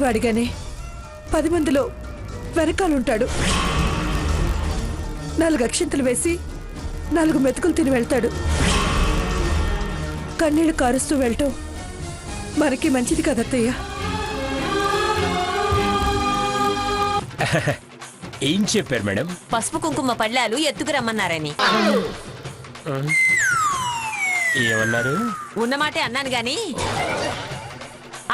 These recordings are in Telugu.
మంచివాడిగానే 10 మందిలో వెనకాలుంటాడు. 4 అక్షింతలు వేసి 4 మెతుకులు తిని వెళ్తాడు. కన్నీళ్లు కారుస్తూ వెళ్ళటం మనకి మంచిది కదత్తయ్య. ఏం చెప్పారు మేడం? పసుపు కుంకుమ పళ్ళాలు ఎత్తుకురమ్మన్నారని. ఏమన్నారు? ఉన్నమాటే అన్నాను గాని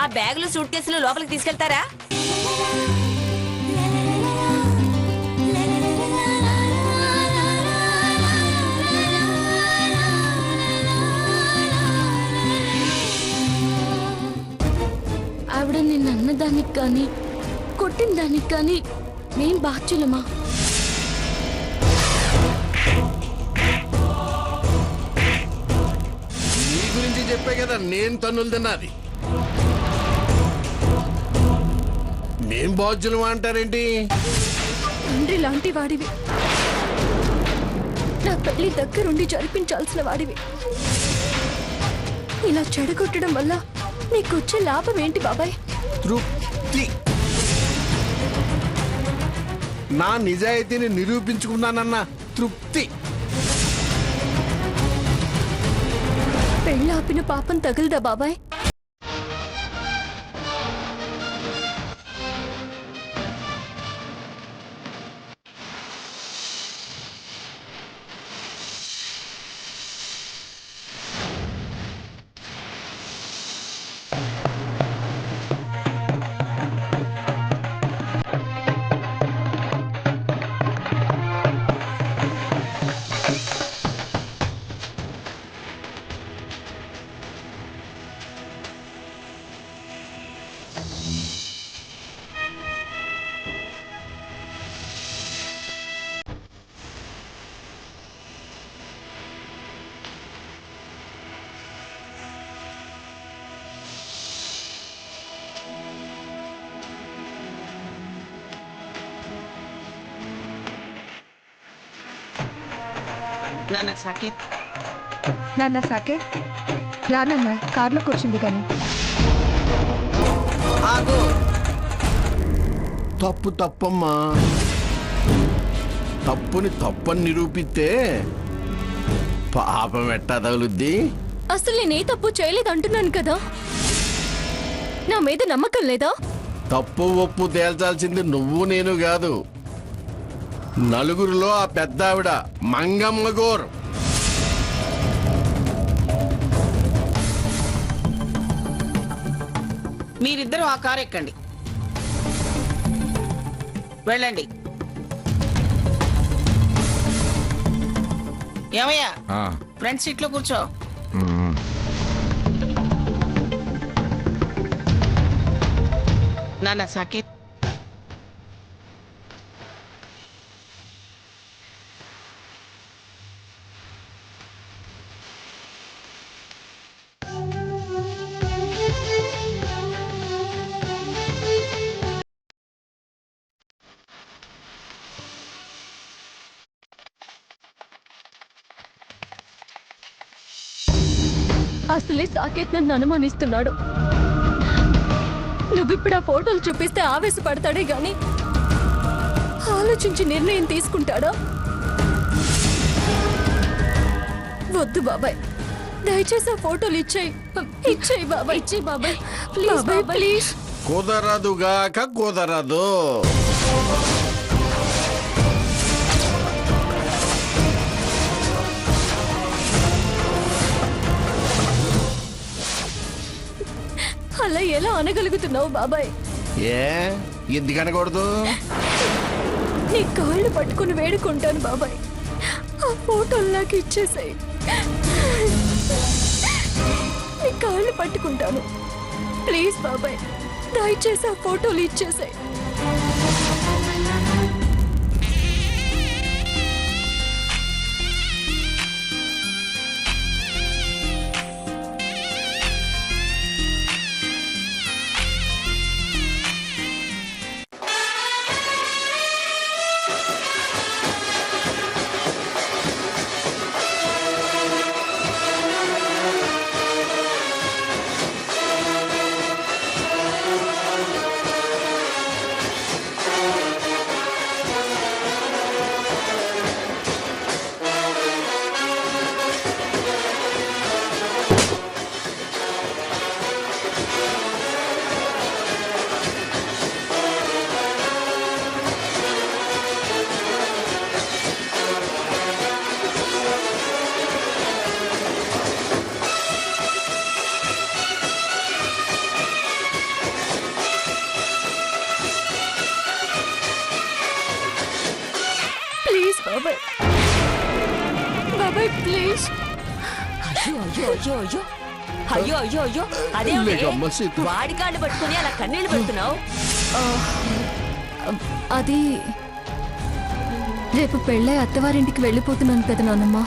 ఆ బ్యాగులు సూట్ కేసులు లోపలికి తీసుకెళ్తారా? ఆవిడ నిన్ను అన్నదానికి కానీ కొట్టిన దానికి కానీ మేం బాధ్యులమా? నీ గురించి చెప్పే కదా నేను తన్నులు తిన్నది. మేం బాధ్యులమా అంటారేంటి? తండ్రి లాంటి వాడివి, నా పెళ్లి దగ్గరుండి జరిపించాల్సిన వాడివి. ఇలా చెడగొట్టడం వల్ల నీకు వచ్చే లాభం ఏంటి బాబాయ్? తృప్తి. నా నిజాయితీని నిరూపించుకున్నానన్న తృప్తి. పెళ్ళాపిన పాపం తగలదా బాబాయ్? నాన్న సాకేత్, రానన్న కార్లో కూర్చుంది కానీ. తప్పు తప్పమ్మా. తప్పుని తప్పని నిరూపిస్తే పాపం ఎట్టా తగులుద్ది? అసలు నేనే తప్పు చేయలేదు అంటున్నాను కదా, నా మీద నమ్మకం లేదా? తప్పు ఒప్పు తేల్చాల్సింది నువ్వు నేను కాదు, నలుగురిలో ఆ పెద్ద ఆవిడ మంగమ్మ గోర్. మీరిద్దరూ ఆ కారు ఎక్కండి, వెళ్ళండి. ఏమయ్యా, ఫ్రంట్ సీట్ లో కూర్చో. నాన్న సాకేత్, అసలే సాకేత్ నన్ను అనుమానిస్తున్నాడు. నువ్విప్పుడు ఆ ఫోటోలు చూపిస్తే ఆవేశపడతాడే గాని ఆలోచించి నిర్ణయం తీసుకుంటాడా? వద్దు బాబాయ్, దయచేసి ఆ ఫోటోలు ఇచ్చేయి బాబాయ్, ఇచ్చేయి బాబాయ్, ప్లీజ్ బాబాయ్, ప్లీజ్. కుదరదుగాక కుదరదు. అలా ఎలా అనగలుగుతున్నావు బాబాయ్? ఎందుకు అనకూడదు? నీ కాళ్ళు పట్టుకుని వేడుకుంటాను బాబాయ్, ఆ ఫోటోలు నాకు ఇచ్చేసాయి. నీ కాళ్ళు పట్టుకుంటాను, ప్లీజ్ బాబాయ్, దయచేసి ఆ ఫోటోలు ఇచ్చేసాయి. ప్లీజ్ బాబాయ్, బాబాయ్ ప్లీజ్. అయ్యో అయ్యో అయ్యో అయ్యో అయ్యో అయ్యో అయ్యో అదేమిటి లేకమ్మ సీత. వాడి కాళ్ళు పట్టుకుని అలా కన్నీళ్లు పెడుతున్నావు? అది రేపు పెళ్ళై అత్తవారింటికి వెళ్ళిపోతున్నాను కదా నాన్నమ్మ.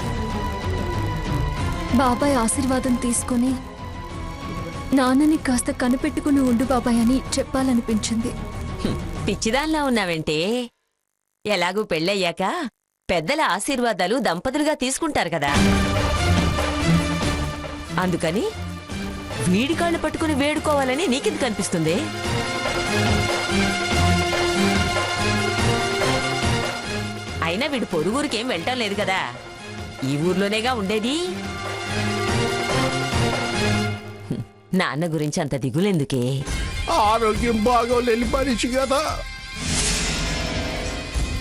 బాబాయ్ ఆశీర్వాదం తీసుకొని నాన్నని కాస్త కనిపెట్టుకుని ఉండు బాబాయ్ అని చెప్పాలనిపించింది. పిచ్చిదాన్లా ఉన్నావంటే? ఎలాగూ పెళ్ళయ్యాక పెద్దల ఆశీర్వాదాలు దంపతులుగా తీసుకుంటారు కదా, అందుకని వీడి కాళ్ళు పట్టుకుని వేడుకోవాలని నీకెందుకు అనిపిస్తుంది? అయినా వీడు పొరుగురికేం వెళ్ళటం లేదు కదా, ఈ ఊర్లోనేగా ఉండేది. నాన్న గురించి అంత దిగులెందుకే? ఆరోగ్యం బాగోలేని మనిషి కదా,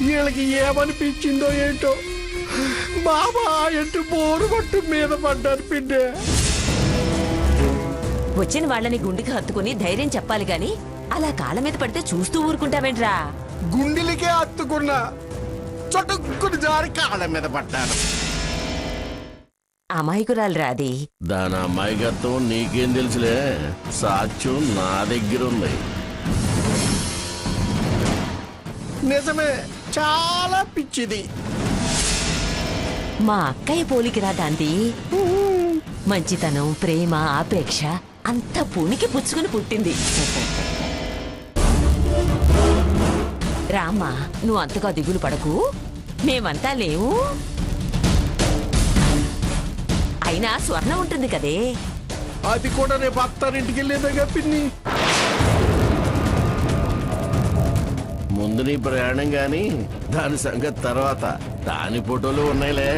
వీళ్ళకి ఏమనిపించిందో ఏంటో బాబా ఎట్టు బోరు పట్టు మీద పడ్డారు పిండే. వచ్చిన వాళ్ళని గుండెకి హత్తుకుని ధైర్యం చెప్పాలి గాని అలా కాళ్ళ మీద పడితే చూస్తూ ఊరుకుంటావేంట్రా? గుండెలకే హత్తుకున్నా చటుక్కుని జారి కాళ్ళ మీద పడ్డారు. అమాయకురాలు రాది. దాని అమాయకత్వం నీకేం తెలుసులే, సాక్ష్యం నా దగ్గర ఉంది. నిజమే, చాలా పిచ్చిది. మా అక్కయ్య పోలికిరా దాంది. మంచితనం, ప్రేమ, ఆపేక్ష అంతా పుణికి పుచ్చుకుని పుట్టింది. రామ్మా, నువ్వు అంతగా దిగులు పడకు, మేమంతా లేవు. అయినా స్వర్ణ ఉంటుంది కదే. అది కూడా రేపు అత్తారింటికి వెళ్ళేదేగా పిన్ని. ముందు నీ ప్రయాణం గాని దాని సంగతి తర్వాత. దాని ఫోటోలు ఉన్నాయిలే.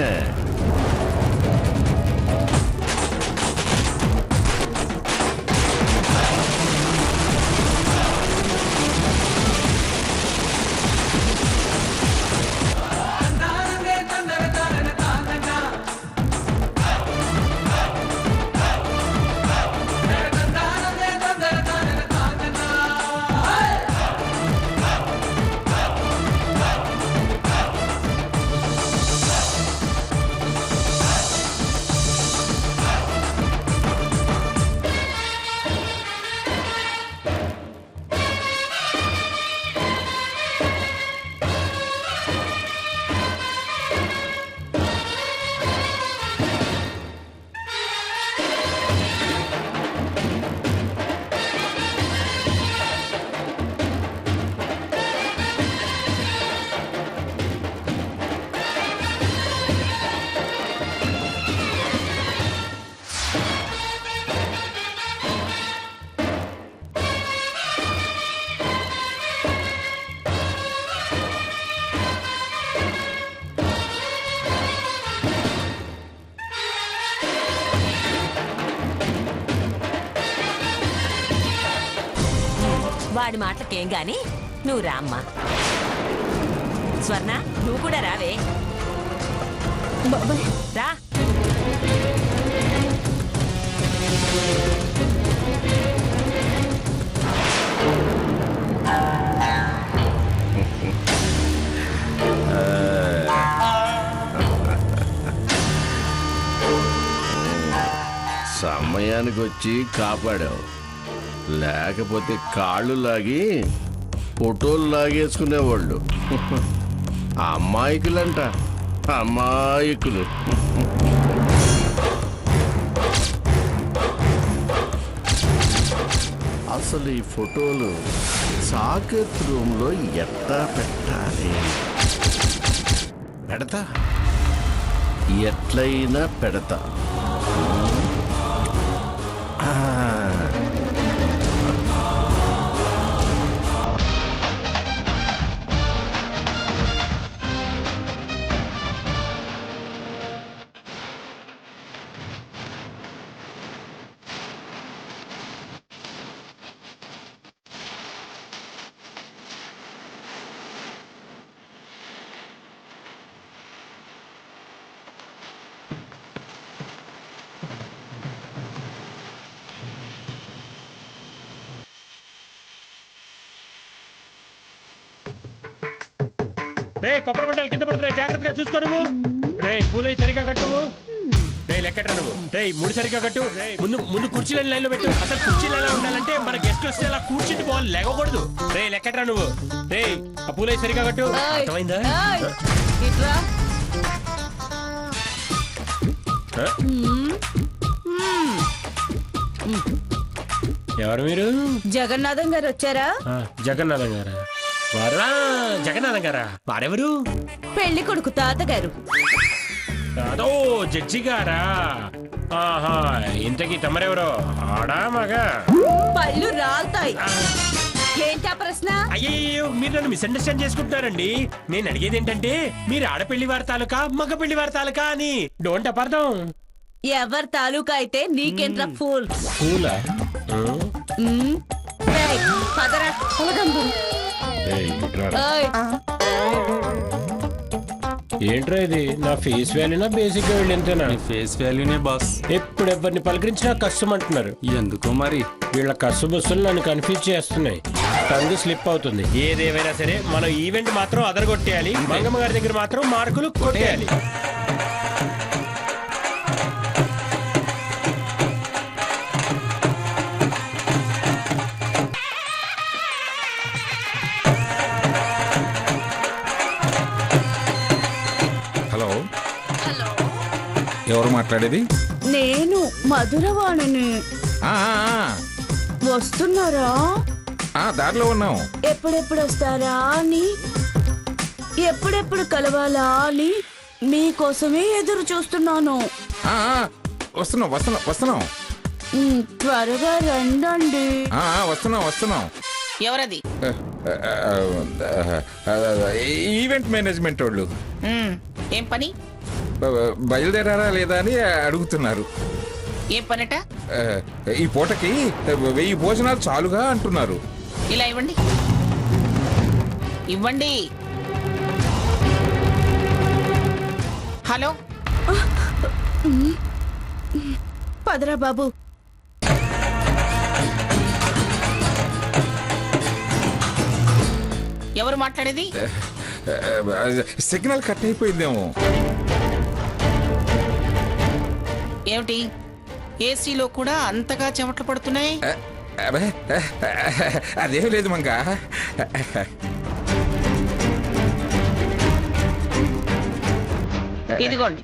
వాడి మాటలకేం గాని నువ్వు రామ్మా. స్వర్ణ, నువ్వు కూడా రావే. బాబాయ్ రా. సమయానికి వచ్చి కాపాడావు, లేకపోతే కాళ్ళు లాగి ఫోటోలు లాగేసుకునేవాళ్ళు. అమాయకులంట, అమాయకులు. అసలు ఈ ఫోటోలు సాకేత్ రూమ్లో ఎట్లా పెట్టాలి? పెడతా, ఎట్లయినా పెడతా. రే కొబ్బరి మంటలు కింద పడుతున్నాయి, జాగ్రత్తగా చూసుకో నువ్వు. రే పూలు సరిగా కట్టు. రే లెక్కట్రా నువ్వు. రే మూడు సరిగా కట్టు. ముందు ముందు కుర్చీలని లైన్ లో పెట్టు. అసలు కుర్చీలు ఎలా ఉండాలంటే మన గెస్ట్ వస్తే అలా కూర్చుంటూ పోవాలి, లేకూడదు. రే లెక్కట్రా నువ్వు. రే ఆ పూలు సరిగా కట్టు. అర్థమైందా? ఎవరు మీరు? జగన్నాథం గారు వచ్చారా? జగన్నాథం గారా? వారా జగన్నాథం గారా? వారెవరు? పెళ్లి కొడుకు తాతగారు. అదో జడ్జి గారా? ఆహా, ఇంతకీ తమరెవరో? ఆడా మగా? పళ్ళు రాల్తాయి. ఏంటా ప్రశ్న? అయ్యో, మీరు నన్ను మిస్అండర్స్టాండ్ చేసుకుంటున్నారండి. నేను అడిగేది ఏంటంటే మీరు ఆడపెళ్లి వారి తాలూకా మగ పెళ్లి వారి తాలూకా అని. డోంట్ అపార్థం. ఎవరి తాలూకా అయితే నీకెంత ఫూల్. పూలా? పదరా పోదాము. ఏంట్రా ఇది? నా ఫేస్ వాల్యూనా బేసిక్ గా వెళ్ళింతేనా? Face వాల్యూనే boss. ఎప్పుడు ఎవరిని పలకరించినా కష్టం అంటున్నారు. ఎందుకో మరి వీళ్ళ కసు బస్సులు నన్ను కన్ఫ్యూజ్ చేస్తున్నాయి. టంగ్ స్లిప్ అవుతుంది. ఏదేమైనా సరే మనం ఈవెంట్ మాత్రం అదరగొట్టేయాలి. మంగమ్మ గారి దగ్గర మాత్రం మార్కులు కొట్టేయాలి. హలో ఎవరు మాట్లాడేది? నేను మధురవాణిని. ఆ, ఆ, వస్తున్నారా? దారిలో ఉన్నాం. ఎప్పుడెప్పుడు వస్తారా అని, ఎప్పుడెప్పుడు కలవాలా అని మీకోసమే ఎదురు చూస్తున్నాను. వస్తున్నాం వస్తున్నాం వస్తున్నాం. త్వరగా రండండి. వస్తున్నాం. ఎవరది? ఈవెంట్ మేనేజ్మెంట్ వాళ్ళు. ఏం పని? బయలుదేరారా లేదా అని అడుగుతున్నారు. ఏం పనిట? ఈ పూటకి 1000 భోజనాలు చాలుగా అంటున్నారు. ఇలా ఇవ్వండి. ఇవ్వండి. హలో, పదరా బాబు. ఎవరు మాట్లాడేది? సిగ్నల్ కట్ అయిపోయిందేమో. ఏమిటి ఏసీలో కూడా అంతగా చెమటలు పడుతున్నాయి? అదేం లేదు మంగ. ఇదిగోండి.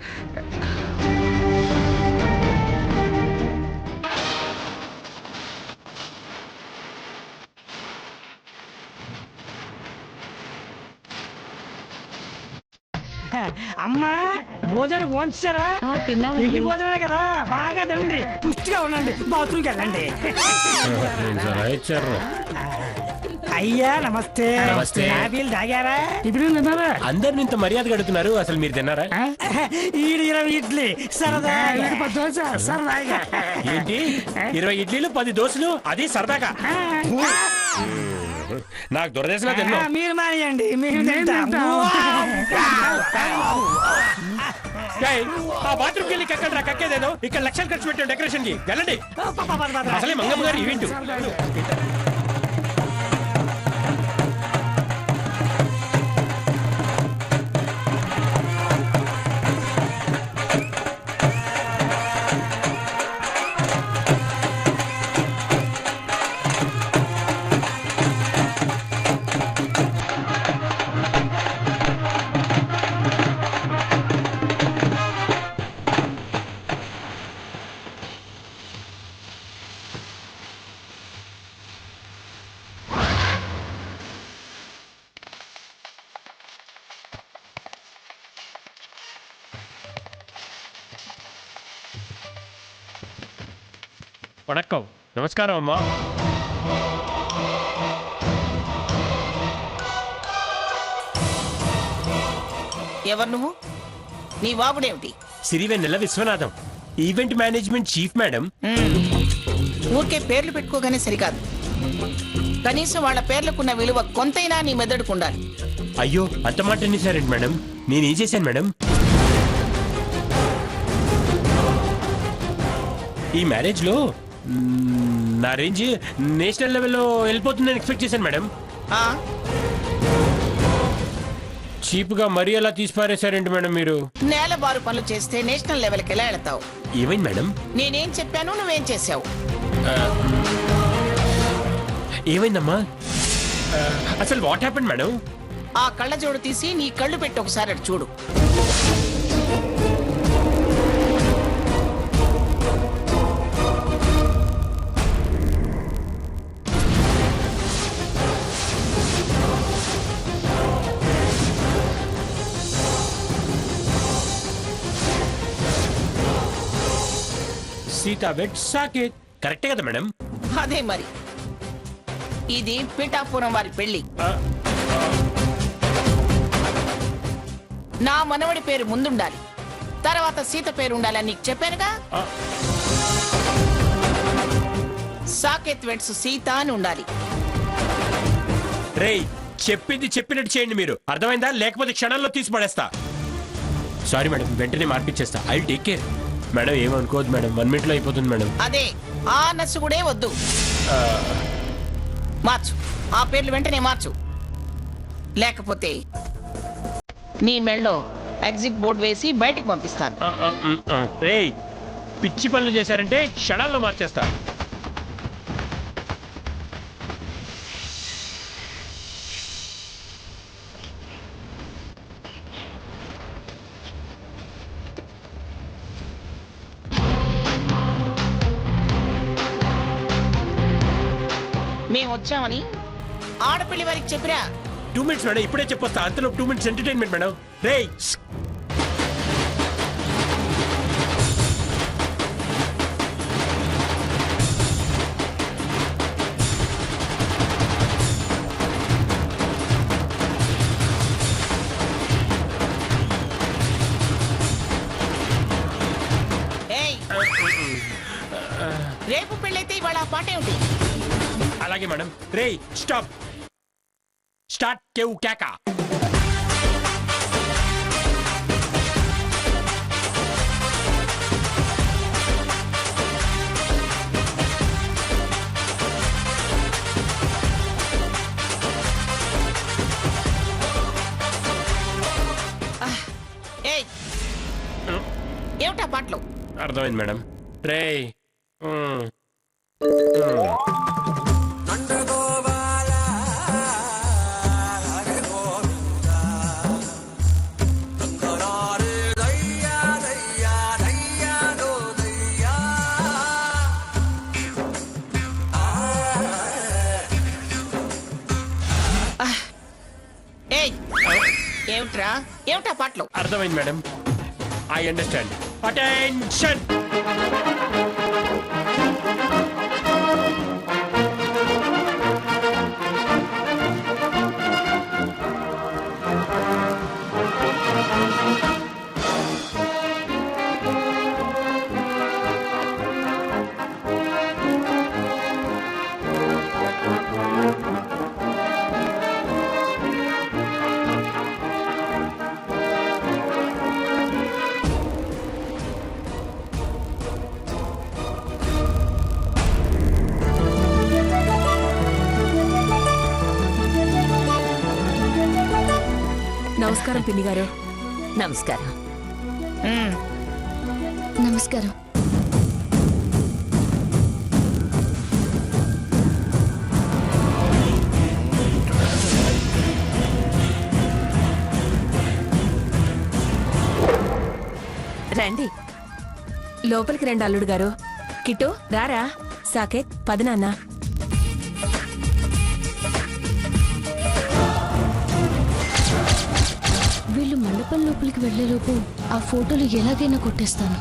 అమ్మా భోజనం పోంచారా? ఈ భోజనమే కదా, బాగా తినండి, పుష్టిగా ఉండండి, బాత్రూమ్కి వెళ్ళండి. అయ్యా నమస్తే. నమస్తే. కాఫీలు తాగారా? ఇప్పుడు తిన్నారా? అందరిని ఇంత మర్యాద గడుతున్నారు, అసలు మీరు తిన్నారా? ఈడు 20 ఇడ్లీ సరదా, 10 దోశ సరదాగా. ఏంటి 20 ఇడ్లీలు 10 దోశలు, అది సరదాగా? నాకు దురదేశంగా తిన్నా. మీరు మానేయండి, మీరు తింటాం. ఆ బాత్రూమ్కి వెళ్ళి కక్కండి. కక్కేదేదో ఇక్కడ లక్షలు ఖర్చు పెట్టాం డెకరేషన్ కి. వెళ్ళండి. అసలే మంగమ్మ గారు ఈవెంట్. వణక్కం. నమస్కారం అమ్మా. ఎవరు నువ్వు? నీ బాబుడేమిటి? Sirivennela Viswanatham, event management chief madam. ఊరికే పేర్లు పెట్టుకోగానే సరికాదు. కనీసం వాళ్ళ పేర్లకున్న విలువ కొంతైనా నీ మెదడుకు ఉండాలి. అయ్యో, అంత మాట అనేసారండి మేడం. నేనేం చేశాను మేడం? ఈ మ్యారేజ్ లో నా రేంజ్ నేషనల్ లెవెల్లో వెళ్ళిపోతుందని ఎక్స్పెక్ట్ చేశాను మేడం. చీప్ గా మరీ ఎలా తీసి పారేశారేంటి మేడం మీరు? నేల బారు పనులు చేస్తే నేషనల్ లెవెల్కి ఎలా వెళతావు? ఏమైంది మేడం? నేనేం చెప్పాను నువ్వేం చేసావు? ఏమైందమ్మా? అసలు వాట్ హ్యాపెండ్ మేడం? ఆ కళ్ళజోడు తీసి నీ కళ్ళు పెట్టి ఒకసారి అటు చూడు. సీతా వెట్ సాకేత్ కరెక్టే కదా మేడం? అదే మరి, ఇది పిఠాపురం వారి పెళ్లి. నా మనవడి పేరు ముందుండాలి, తర్వాత సీత పేరు ఉండాలని నీకు చెప్పానుగా. సాకేత్ వెట్స్ సీత అని ఉండాలి. రేయ్ చెప్పింది చెప్పినట్టు చేయండి మీరు, అర్థమైందా? లేకపోతే క్షణాల్లో తీసి పడేస్తా. సారీ మేడం, వెంటనే మార్పిచ్చేస్తా. I take care. మేడం ఏమనుకోవద్దు మేడం, 1 minute లో అయిపోతుంది మేడం. అదే ఆ నర్సు కూడా వద్దు, మార్చు ఆ పేర్లు వెంటనే మార్చు, లేకపోతే నీ మెళ్ళో ఎగ్జిట్ బోర్డు వేసి బయటికి పంపిస్తాను. రేయ్ పిచ్చి పనులు చేశారంటే క్షణాల్లో మార్చేస్తా. మేము వచ్చామని ఆడపిల్లి వారికి చెప్పిరా. 2 minutes మేడం, ఇప్పుడే చెప్పొస్తా. అంతలో 2 minutes ఎంటర్టైన్మెంట్ మేడం. రేయ్ ఏయ్, రేపు పెళ్ళైతే ఇవాళ ఆ పాట ఏమిటి? అలాగే మేడం. రేయ్ స్టాప్, స్టార్ట్ కేవ్ కేక. ఏయ్, ఏమిటా పాటలు? అర్థమైంది మేడం. రేయ్ ఏయ్, ఏమిట్రా ఏమిటా పాటలు? అర్థమైంది మేడం. I understand. అటెన్షన్. నమస్కారం పిన్ని గారు. నమస్కారం. నమస్కారం. రండి. లోపలికి రండి అల్లుడు గారు. కిట్టు రారా. సాకేత్ పదనాన్న. వీళ్ళు మండపం లోపలికి వెళ్లేలోపు ఆ ఫోటోలు ఎలాగైనా కొట్టేస్తాను.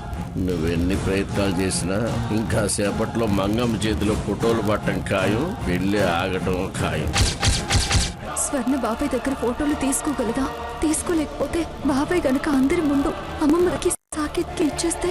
నువ్వెన్ని ప్రయత్నాలు చేసినా ఇంకా సేపట్లో మంగమ్మ చేతిలో ఫోటోలు పట్టడం ఖాయం, పెళ్లి ఆగటం ఖాయం. స్వర్ణ బాబాయ్ దగ్గర ఫోటోలు తీసుకోగలదా? తీసుకోలేకపోతే బాబాయ్ గనక అందరి ముందు అమ్మమ్మకి సాకేత్కి ఇచ్చేస్తే